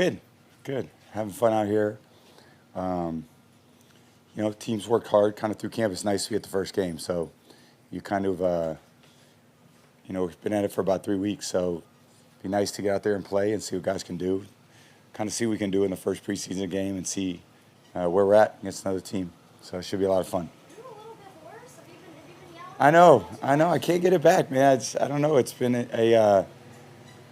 Good, good. Having fun out here. Teams worked hard kind of through camp. It's nice to get the first game. So you kind of, we've been at it for about 3 weeks. So it'd be nice to get out there and play and see what guys can do. Kind of see what we can do in the first preseason game and see where we're at against another team. So it should be a lot of fun. You're a little bit hoarse. Have you been yelling? I know. I can't get it back, man. I don't know. It's been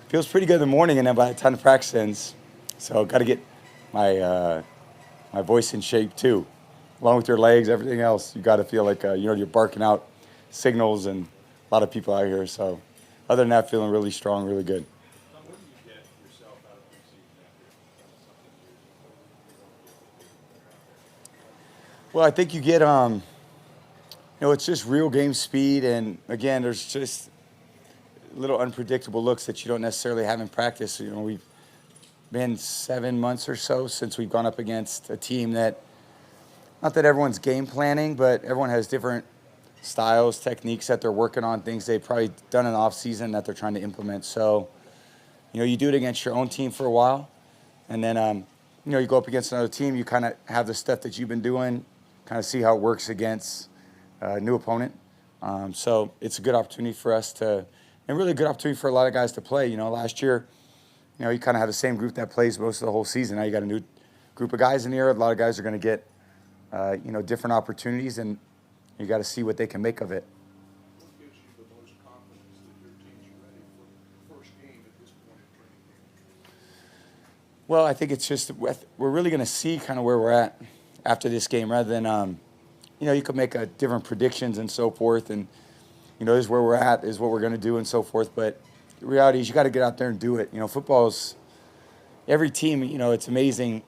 feels pretty good in the morning, and then by the time the practice ends, so got to get my my voice in shape too, along with your legs, everything else. You got to feel like you're barking out signals, and a lot of people out here. So, other than that, feeling really strong, really good. What do you get yourself out of preseason after Well, I think you get it's just real game speed, and again, there's just little unpredictable looks that you don't necessarily have in practice. We've been 7 months or so since we've gone up against a team that, not that everyone's game planning, but everyone has different styles, techniques that they're working on, things they've probably done in the off season that they're trying to implement. So, you do it against your own team for a while, and then, you go up against another team, you kind of have the stuff that you've been doing, kind of see how it works against a new opponent. So it's a good opportunity for us to, and really a good opportunity for a lot of guys to play. Last year, you kind of have the same group that plays most of the whole season. Now you got a new group of guys in here. A lot of guys are going to get, different opportunities, and you got to see what they can make of it. what gives you the most confidence that your team's ready for the first game at this point in training camp? Well, I think it's just we're really going to see kind of where we're at after this game, rather than, you could make different predictions and so forth, and this is where we're at, is what we're going to do and so forth. But the reality is you got to get out there and do it. Football's, every team, it's amazing.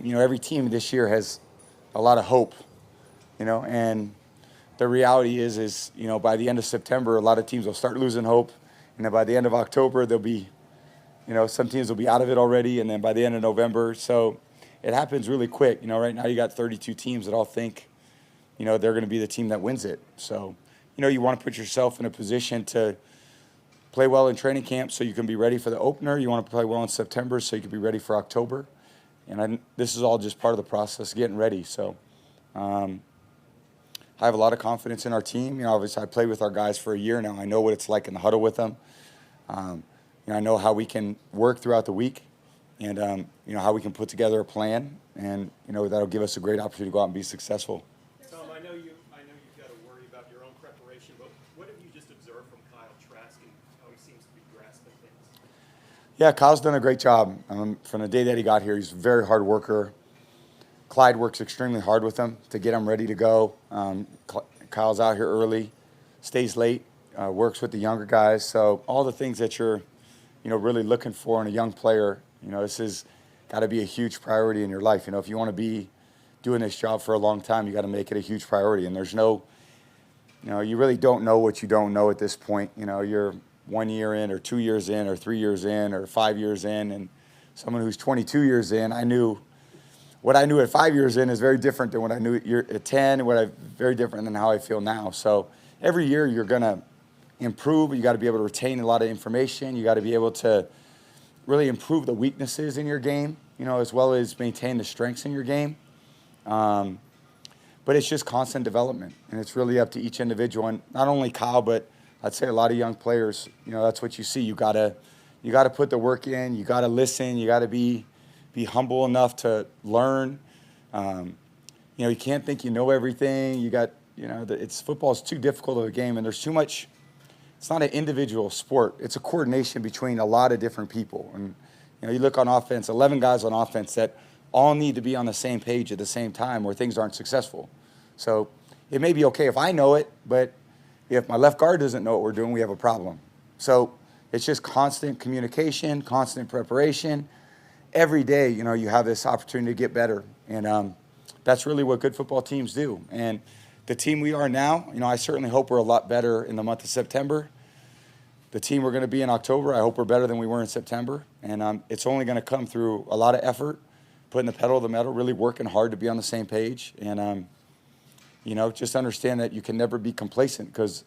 Every team this year has a lot of hope, and the reality is, by the end of September, a lot of teams will start losing hope. And then by the end of October, they'll be, some teams will be out of it already. And then by the end of November, so it happens really quick. Right now you got 32 teams that all think, they're going to be the team that wins it. So, you want to put yourself in a position to play well in training camp so you can be ready for the opener. You want to play well in September so you can be ready for October. And this is all just part of the process, getting ready. So I have a lot of confidence in our team. Obviously I played with our guys for a year now. I know what it's like in the huddle with them. I know how we can work throughout the week, and how we can put together a plan, and that'll give us a great opportunity to go out and be successful. Tom, I know you've got to worry about your own preparation, but what have you just observed from Kyle Trask and how he seems to be grasping things? Yeah, Kyle's done a great job. From the day that he got here, he's a very hard worker. Clyde works extremely hard with him to get him ready to go. Kyle's out here early, stays late, works with the younger guys. So all the things that you're, really looking for in a young player, this has got to be a huge priority in your life. If you want to be doing this job for a long time, you got to make it a huge priority. And there's no, you really don't know what you don't know at this point. You're 1 year in, or 2 years in, or 3 years in, or 5 years in. And someone who's 22 years in, what I knew at 5 years in is very different than what I knew at 10, and very different than how I feel now. So every year you're going to improve. You got to be able to retain a lot of information. You got to be able to really improve the weaknesses in your game, as well as maintain the strengths in your game. But it's just constant development, and it's really up to each individual, and not only Kyle, but I'd say a lot of young players. That's what you see. You gotta put the work in. You gotta listen. You gotta be humble enough to learn. You can't think you know everything. It's football's too difficult of a game, and there's too much. It's not an individual sport. It's a coordination between a lot of different people. And you look on offense, 11 guys on offense that all need to be on the same page at the same time, or things aren't successful. So it may be okay if I know it, but if my left guard doesn't know what we're doing, we have a problem. So it's just constant communication, constant preparation. Every day, you have this opportunity to get better. And that's really what good football teams do. And the team we are now, I certainly hope we're a lot better in the month of September. The team we're going to be in October, I hope we're better than we were in September. And it's only going to come through a lot of effort, putting the pedal to the metal, really working hard to be on the same page. And, just understand that you can never be complacent, because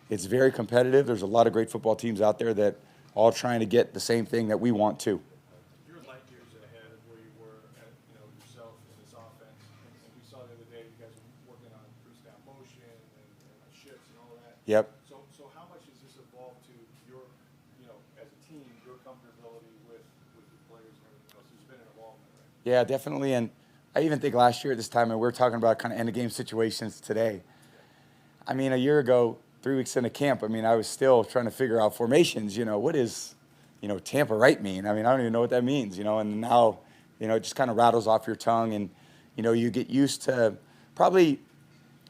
it's very competitive. There's a lot of great football teams out there that all trying to get the same thing that we want to. You're light years Yep. So how much has this evolved to your, as a team, your comfortability with the players and everything else? There's been an involvement, right? Yeah, definitely. And I even think last year at this time, and we were talking about kind of end of game situations today. I mean, a year ago, 3 weeks into camp, I mean, I was still trying to figure out formations. What is, Tampa right mean? I mean, I don't even know what that means, and now, it just kind of rattles off your tongue, and, you get used to probably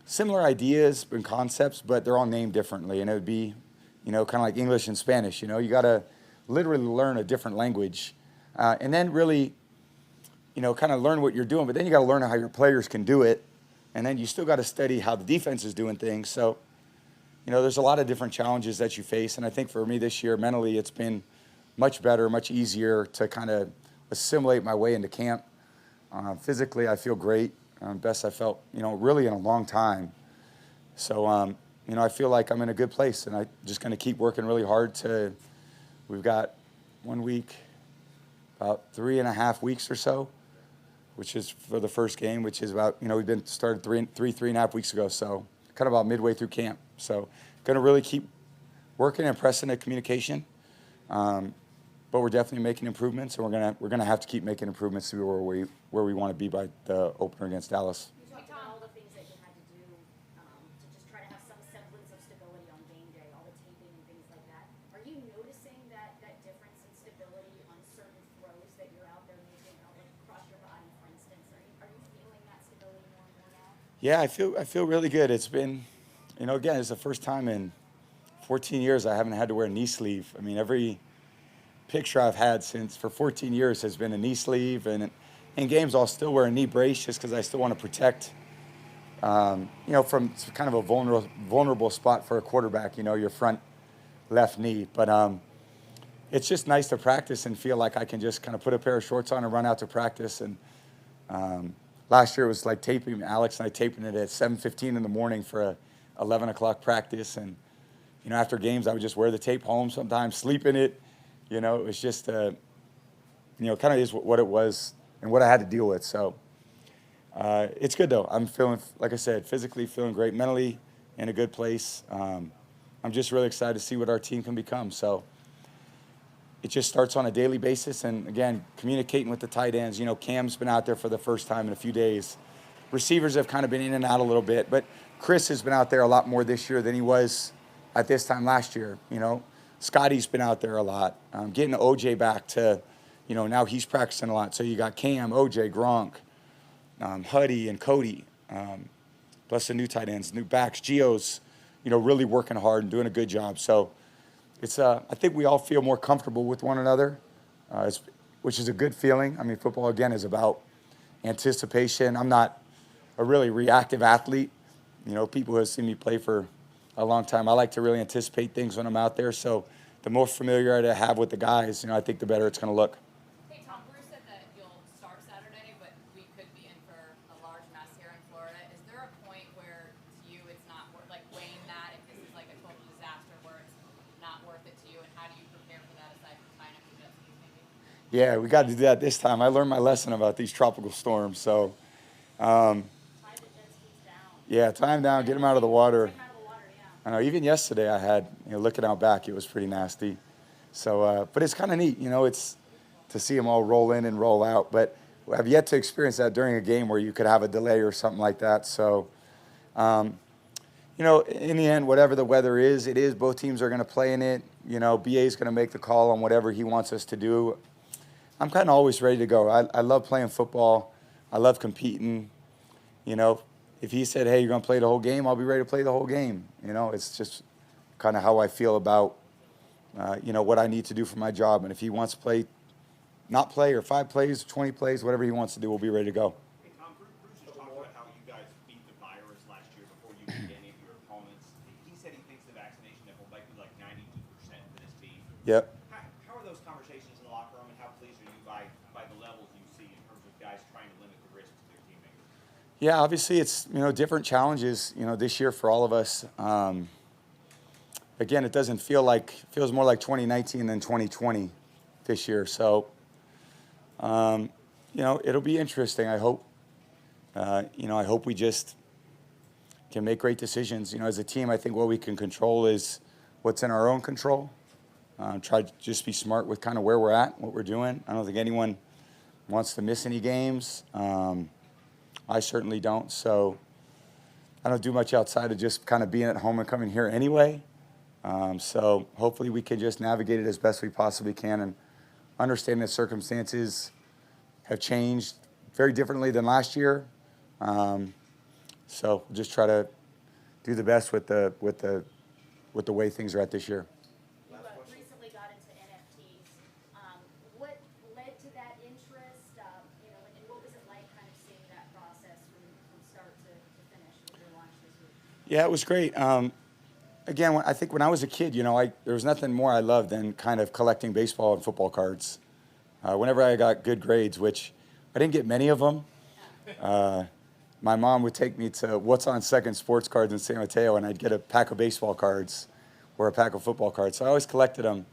similar ideas and concepts, but they're all named differently. And it would be, kind of like English and Spanish, you got to literally learn a different language. And then really, kind of learn what you're doing, but then you got to learn how your players can do it. And then you still got to study how the defense is doing things. So, there's a lot of different challenges that you face. And I think for me this year, mentally, it's been much better, much easier to kind of assimilate my way into camp. Physically, I feel great. Best I felt, really in a long time. So, I feel like I'm in a good place. And I'm just going to keep working really hard we've got 1 week, about 3.5 weeks or so, which is for the first game, which is about, we've been started 3.5 weeks ago, so kind of about midway through camp. So going to really keep working and pressing the communication, but we're definitely making improvements, and we're gonna have to keep making improvements to be where we want to be by the opener against Dallas. You talked about all the things that you had to do to just try to have some semblance of stability on game day, all the taping and things like that. Are you noticing that difference in stability on certain throws that you're out there making, like across your body, for instance? Are you feeling that stability more and more now? Yeah, I feel really good. It's been, again, it's the first time in 14 years I haven't had to wear a knee sleeve. I mean, every picture I've had for 14 years has been a knee sleeve, and in games I'll still wear a knee brace just because I still want to protect, from kind of a vulnerable spot for a quarterback, your front left knee. But it's just nice to practice and feel like I can just kind of put a pair of shorts on and run out to practice. And last year it was like Alex and I taping it at 7:15 in the morning for a 11 o'clock practice. And, after games I would just wear the tape home sometimes, sleep in it. It was just, kind of is what it was and what I had to deal with. So it's good, though. I'm feeling, like I said, physically feeling great, mentally in a good place. I'm just really excited to see what our team can become. So it just starts on a daily basis. And, again, communicating with the tight ends. Cam's been out there for the first time in a few days. Receivers have kind of been in and out a little bit. But Chris has been out there a lot more this year than he was at this time last year, Scotty's been out there a lot. Getting OJ back to, now he's practicing a lot. So you got Cam, OJ, Gronk, Huddy, and Cody, plus the new tight ends, new backs. Gio's, really working hard and doing a good job. So it's, I think we all feel more comfortable with one another, which is a good feeling. I mean, football, again, is about anticipation. I'm not a really reactive athlete. People who have seen me play for a long time, I like to really anticipate things when I'm out there. So the more familiarity I have with the guys, I think the better it's going to look. Hey, Tom, Bruce said that you'll start Saturday, but we could be in for a large mess here in Florida. Is there a point where, to you, it's not worth, weighing that, if this is like a total disaster, where it's not worth it to you, and how do you prepare for that aside from tying up your jet skis, maybe? Yeah, we got to do that this time. I learned my lesson about these tropical storms. So, Tie the jet skis down. yeah, tie them down, get them out of the water. Take 'em out of the water, yeah. I know, even yesterday I had, looking out back, it was pretty nasty. So, but it's kind of neat, it's to see them all roll in and roll out. But I've yet to experience that during a game where you could have a delay or something like that. So, in the end, whatever the weather is, it is. Both teams are going to play in it. BA is going to make the call on whatever he wants us to do. I'm kind of always ready to go. I love playing football. I love competing. If he said, hey, you're going to play the whole game, I'll be ready to play the whole game. It's just kind of how I feel about, what I need to do for my job. And if he wants to not play, or 5 plays, 20 plays, whatever he wants to do, we'll be ready to go. Hey, Tom, Bruce just talked about how you guys beat the virus last year before you beat any of your opponents. He said he thinks the vaccination level might be like 92% for this team. Yep. How are those conversations in the locker room, and how pleased are you by the levels you see in terms of guys trying to limit the risks to their teammates? Yeah, obviously it's, different challenges, this year for all of us. Again, it doesn't feels more like 2019 than 2020 this year. So, it'll be interesting. I hope, I hope we just, can make great decisions. You know, as a team, I think what we can control is what's in our own control. Try to just be smart with kind of where we're at, what we're doing. I don't think anyone wants to miss any games. I certainly don't. So I don't do much outside of just kind of being at home and coming here anyway. So hopefully we can just navigate it as best we possibly can and understand that circumstances have changed very differently than last year. So we'll just try to do the best with the way things are at this year. You recently got into NFTs. What led to that interest? You know, and what was it like kind of seeing that process from start to finish with your launch this week? Yeah, it was great. Again, I think when I was a kid, you know, there was nothing more I loved than kind of collecting baseball and football cards. Whenever I got good grades, which I didn't get many of them, my mom would take me to What's on Second sports cards in San Mateo, and I'd get a pack of baseball cards or a pack of football cards. So I always collected them.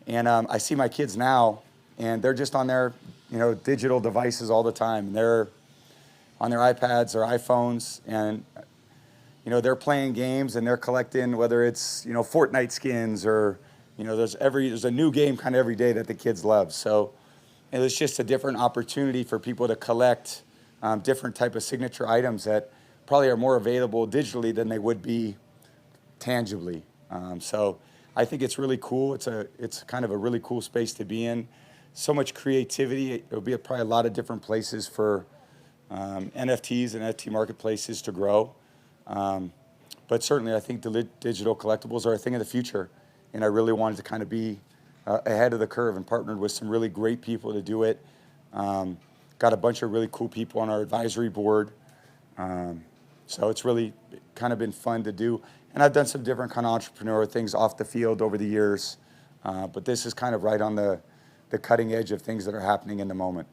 And I see my kids now, and they're just on their, you know, digital devices all the time. They're on their iPads or iPhones, and you know, they're playing games and they're collecting, whether it's, you know, Fortnite skins or, you know, there's a new game kind of every day that the kids love. So it's just a different opportunity for people to collect different type of signature items that probably are more available digitally than they would be tangibly. So I think it's really cool. It's kind of a really cool space to be in. So much creativity. It'll be probably a lot of different places for NFTs and NFT marketplaces to grow. But certainly I think the digital collectibles are a thing of the future. And I really wanted to kind of be ahead of the curve and partnered with some really great people to do it. Got a bunch of really cool people on our advisory board. So it's really kind of been fun to do. And I've done some different kind of entrepreneurial things off the field over the years. But this is kind of right on the cutting edge of things that are happening in the moment.